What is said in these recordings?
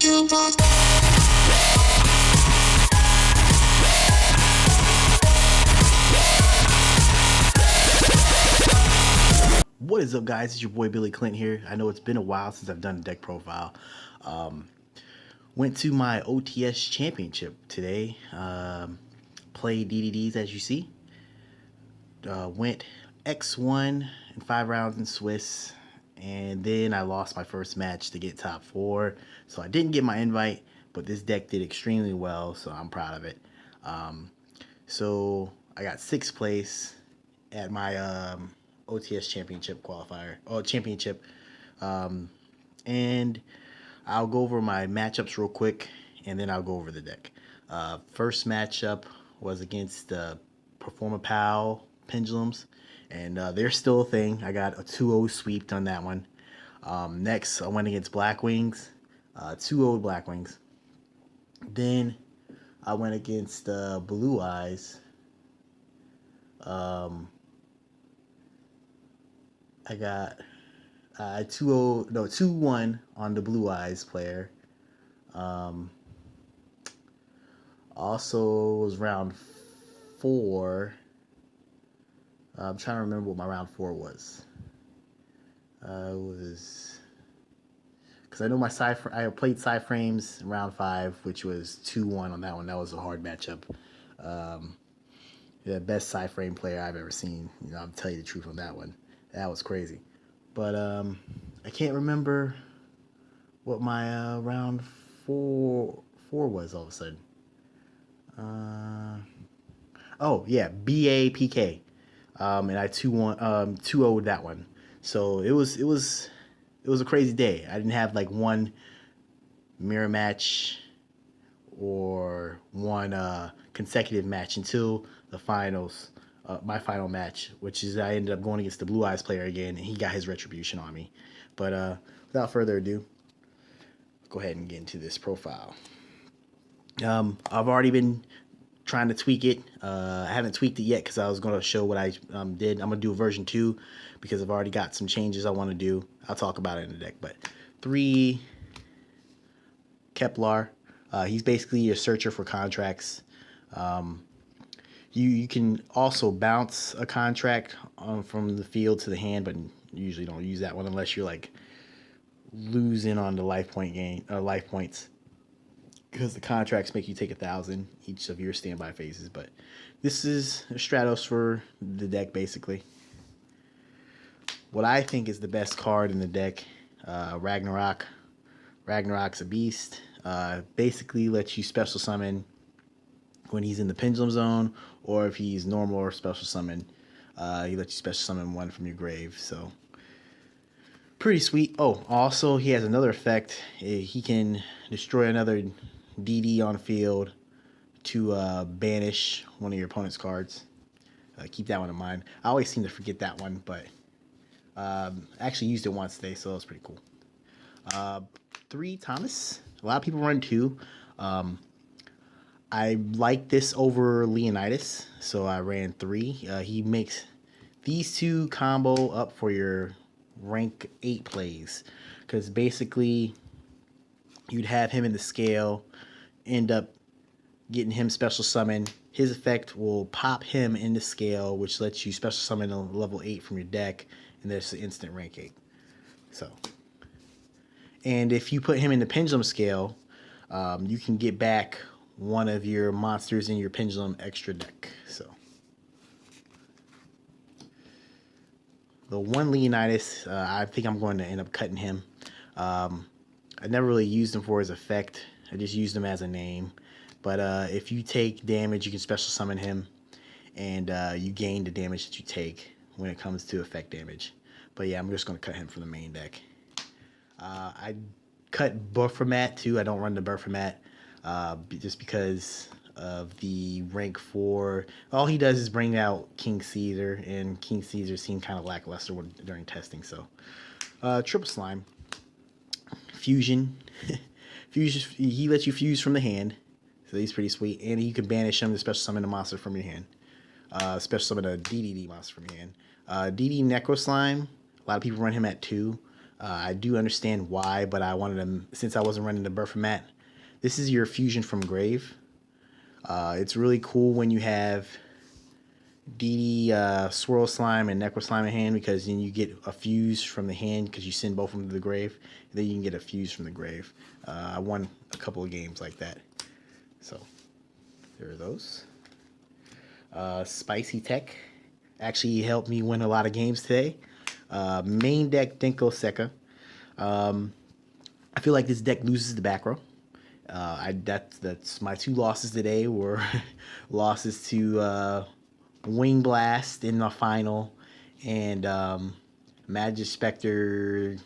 What is up, guys? It's your boy Billy Clint here. I know it's been a while since I've done a deck profile. Went to my OTS championship today. Played DDDs as you see. Went X1 in 5 rounds in Swiss. And then I lost my first match to get top 4. So I didn't get my invite, but this deck did extremely well, so I'm proud of it. So I got 6th place at my OTS championship qualifier. Oh, championship. And I'll go over my matchups real quick, and then I'll go over the deck. First matchup was against the performapal pendulums, and they're still a thing. I got a 2-0 sweep on that one. Next, I went against blackwings, 2-0 blackwings. Then I went against blue eyes. I got 2-1 on the blue eyes player. Also was round 4. I'm trying to remember what my round 4 was. Was because I know my I played psyframes in round 5, which was 2-1 on that one. That was a hard matchup. The best psyframe player I've ever seen. You know, I'll tell you the truth on that one. That was crazy. But I can't remember what my round 4 was all of a sudden. Oh yeah, BAPK. And I 2-0'd that one. So it was a crazy day. I didn't have like one mirror match or one consecutive match until the finals. My final match, which is I ended up going against the blue eyes player again, and he got his retribution on me. But without further ado, go ahead and get into this profile. I've already been trying to tweak it. I haven't tweaked it yet because I was going to show what I did. I'm going to do a version 2 because I've already got some changes I want to do. I'll talk about it in the deck. But 3 Kepler. He's basically your searcher for contracts. You can also bounce a contract from the field to the hand, but you usually don't use that one unless you're like losing on the life points, because the contracts make you take 1,000 each of your standby phases. But this is a Stratos for the deck, basically. What I think is the best card in the deck, Ragnarok. Ragnarok's a beast. Basically lets you special summon when he's in the pendulum zone, or if he's normal or special summon, he lets you special summon one from your grave. So pretty sweet. Oh, also he has another effect. He can destroy another DD on field to banish one of your opponent's cards. Keep that one in mind. I always seem to forget that one, but actually used it once today, so it was pretty cool. 3 Thomas. A lot of people run 2. I like this over Leonidas, so I ran 3. He makes these 2 combo up for your rank 8 plays, because basically you'd have him in the scale, end up getting him special summon. His effect will pop him in the scale, which lets you special summon a level 8 from your deck, and there's an instant rank 8. So, and if you put him in the pendulum scale, you can get back one of your monsters in your pendulum extra deck. So the one Leonidas, I think I'm going to end up cutting him. I never really used him for his effect. I just used him as a name. But if you take damage, you can special summon him, and you gain the damage that you take when it comes to effect damage. But yeah, I'm just going to cut him from the main deck. I cut Buffermat too. I don't run the Buffermat just because of the rank 4. All he does is bring out King Caesar, and King Caesar seemed kind of lackluster during testing. So Triple Slime. Fusion. Fusion. He lets you fuse from the hand, so he's pretty sweet. And you can banish him to special summon a monster from your hand. Special summon a DDD monster from your hand. DD Necro Slime. A lot of people run him at 2. I do understand why, but I wanted them since I wasn't running the performat. This is your fusion from grave. It's really cool when you have DD swirl slime and necro slime in hand because then you get a fuse from the hand because you send both of them to the grave. And then you can get a fuse from the grave. I won a couple of games like that. So there are those. Spicy Tech actually helped me win a lot of games today. Main deck Denko Sekka. I feel like this deck loses the back row. That's my two losses today were losses to Wing Blast in the final and Magic Spectre,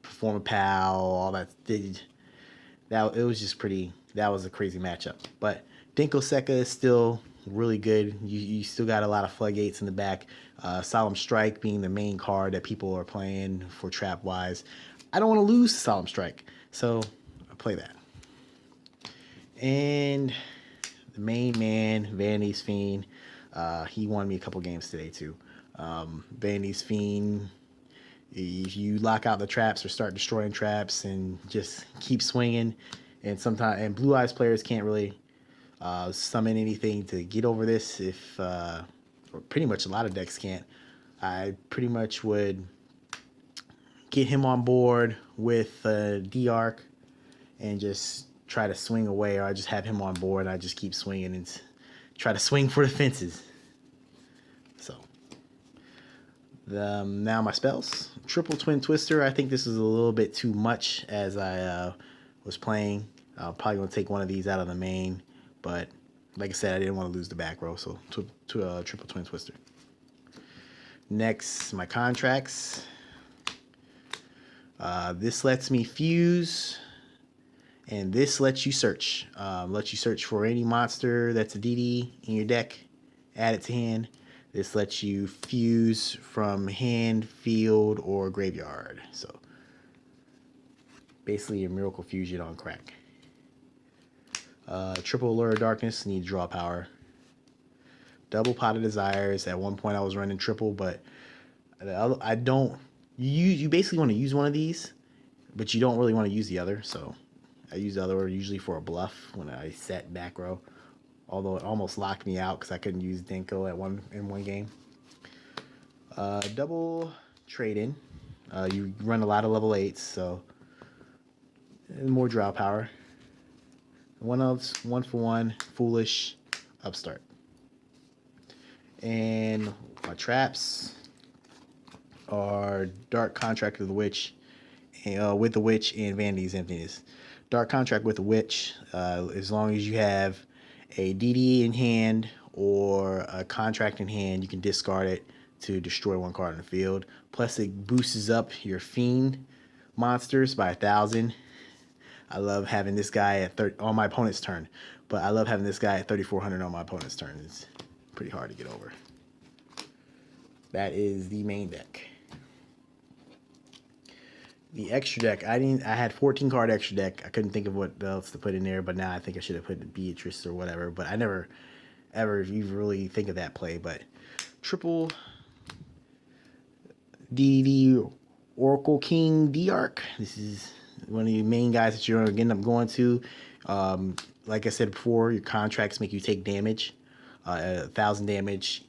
performapal, all that. It was just pretty. That was a crazy matchup. But Denko Sekka is still really good. You still got a lot of floodgates in the back. Solemn Strike being the main card that people are playing for trap wise. I don't want to lose to Solemn Strike, so I play that. And the main man, Vanity's Fiend, he won me a couple games today too. Vanity's Fiend, if you lock out the traps or start destroying traps and just keep swinging, and sometimes Blue Eyes players can't really summon anything to get over this. If or pretty much a lot of decks can't. I pretty much would get him on board with D-Arc and just try to swing away, or I just have him on board and I just keep swinging and try to swing for the fences. So now my spells. Triple Twin Twister. I think this is a little bit too much as I was playing. I'm probably going to take one of these out of the main, but like I said, I didn't want to lose the back row, so to Triple Twin Twister. Next, my contracts. This lets me fuse, and this lets you search. Lets you search for any monster that's a DD in your deck, add it to hand. This lets you fuse from hand, field, or graveyard. So basically a Miracle Fusion on crack. Triple Allure of Darkness, need draw power. Double Pot of Desires. At one point I was running triple, but I don't. You basically want to use one of these, but you don't really want to use the other. So I use the other usually for a bluff when I set back row. Although it almost locked me out because I couldn't use Denko in one game. Double trade in. You run a lot of level 8s, so more draw power. One for one, foolish, upstart. And my traps are Dark Contract of the Witch, with the Witch, and Vanity's Emptiness. Dark Contract with the Witch, as long as you have a DD in hand or a contract in hand, you can discard it to destroy one card in the field. Plus, it boosts up your Fiend monsters by 1,000. I love having this guy at on my opponent's turn, but I love having this guy at 3,400 on my opponent's turn. It's pretty hard to get over. That is the main deck. The extra deck, I had 14 card extra deck. I couldn't think of what else to put in there, but now I think I should have put Beatrice or whatever. But I never ever even really think of that play. But triple DD Oracle King D-Arc. This is one of the main guys that you're going to end up going to. Like I said before, your contracts make you take damage, 1,000 damage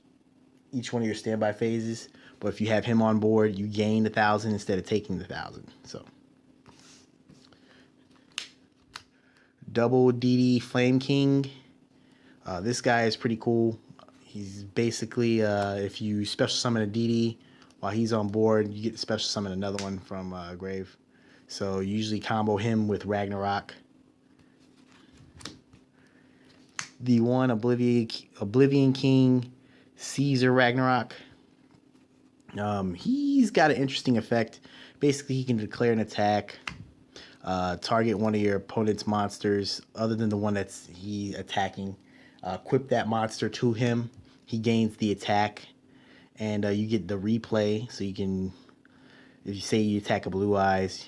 each one of your standby phases. But if you have him on board, you gain 1,000 instead of taking the 1,000. So double DD Flame King. This guy is pretty cool. He's basically, if you special summon a DD while he's on board, you get to special summon another one from grave. So you usually combo him with Ragnarok. The one Oblivion King, Caesar Ragnarok. He's got an interesting effect. Basically, he can declare an attack, target one of your opponent's monsters other than the one that's he attacking. Equip that monster to him. He gains the attack, and you get the replay. So you can, if you say you attack a Blue Eyes,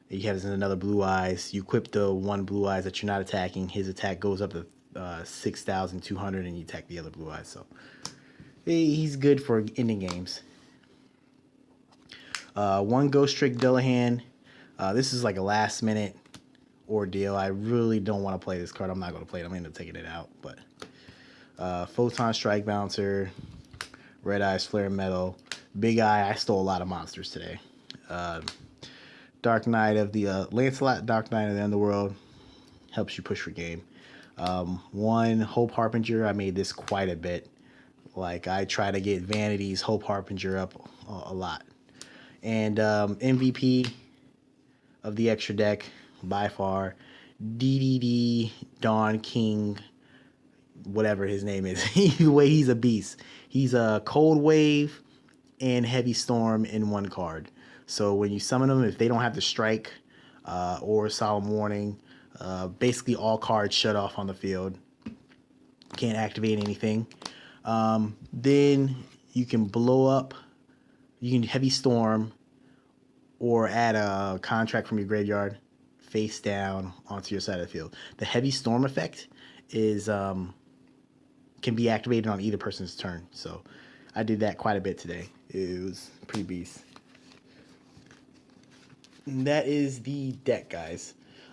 you have another Blue Eyes. You equip the one Blue Eyes that you're not attacking. His attack goes up to 6,200, and you attack the other Blue Eyes. So he's good for ending games. One Ghost Trick Dillahan. This is like a last minute ordeal. I really don't want to play this card. I'm not going to play it. I'm going to end up taking it out. But Photon Strike Bouncer, Red Eyes Flare Metal, Big Eye. I stole a lot of monsters today. Dark Knight of the Lancelot, Dark Knight of the Underworld, helps you push for game. One Hope Harbinger. I made this quite a bit. Like I try to get Vanity's Hope Harbinger up a lot. And MVP of the extra deck by far, DDD Dawn King, whatever his name is. Either way, he's a beast. He's a Cold Wave and Heavy Storm in one card. So when you summon them, if they don't have the strike or Solemn Warning, basically all cards shut off on the field. Can't activate anything. Then you can blow up. You can Heavy Storm or add a contract from your graveyard face down onto your side of the field. The Heavy Storm effect is can be activated on either person's turn. So I did that quite a bit today. It was pretty beast. And that is the deck, guys.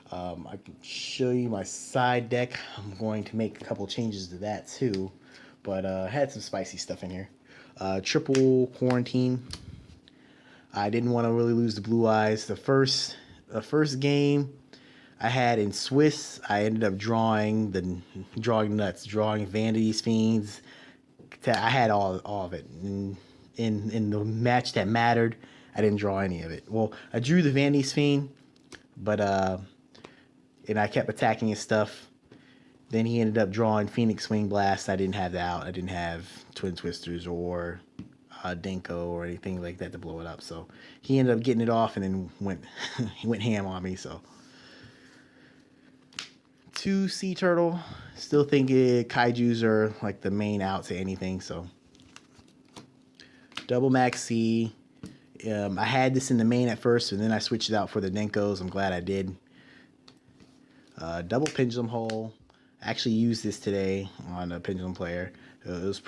I can show you my side deck. I'm going to make a couple changes to that too, but I had some spicy stuff in here. Triple Quarantine. I didn't want to really lose the Blue Eyes. The first game I had in Swiss, I ended up drawing nuts, drawing Vanity's Fiends. I had all of it. In the match that mattered, I didn't draw any of it. Well, I drew the Vanity's Fiend, but and I kept attacking his stuff. Then he ended up drawing Phoenix Wing Blast. I didn't have that out. I didn't have Twin Twisters or Denko or anything like that to blow it up. So he ended up getting it off and then he went ham on me. So 2 Sea Turtle. Still think Kaijus are like the main out to anything. So Double Max C. I had this in the main at first, and then I switched it out for the Denkos. I'm glad I did. Double Pendulum Hole. I actually used this today on a Pendulum player. It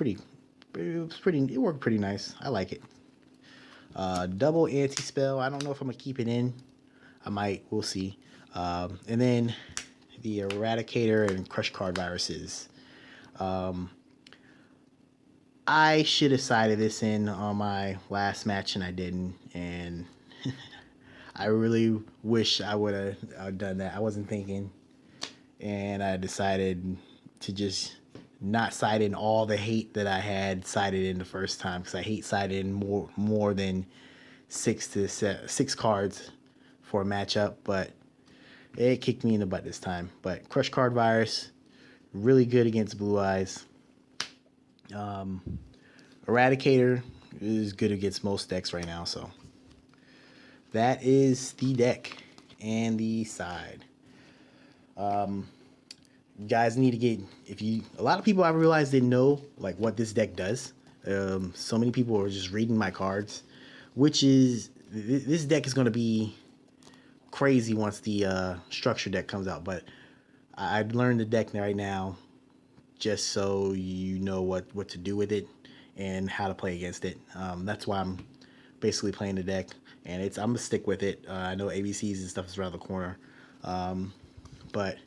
worked pretty nice. I like it. Double Anti-Spell. I don't know if I'm going to keep it in. I might. We'll see. And then the Eradicator and Crush Card Viruses. I should have sided this in on my last match, and I didn't. And I really wish I would have done that. I wasn't thinking. And I decided to just not side in all the hate that I had sided in the first time, because I hate sided in more than 6 cards for a matchup, but it kicked me in the butt this time. But Crush Card Virus, really good against Blue Eyes. Eradicator is good against most decks right now, so that is the deck and the side. You guys need to get, a lot of people I realized didn't know like what this deck does. So many people are just reading my cards, which is, this deck is going to be crazy once the structure deck comes out. But I've learned the deck right now just so you know what to do with it and how to play against it. That's why I'm basically playing the deck, and I'm gonna stick with it. I know ABCs and stuff is around the corner, but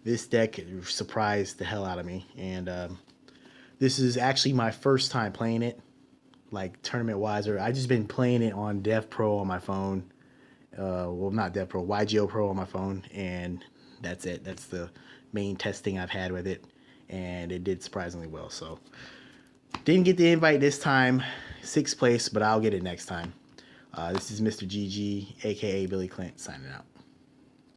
this deck surprised the hell out of me, and this is actually my first time playing it, like tournament wise. Or I just been playing it on Dev Pro on my phone. Well, not Dev Pro, YGO Pro on my phone, and that's it. That's the main testing I've had with it, and it did surprisingly well. So didn't get the invite this time, 6th place, but I'll get it next time. This is Mr. GG, aka Billy Clint, signing out.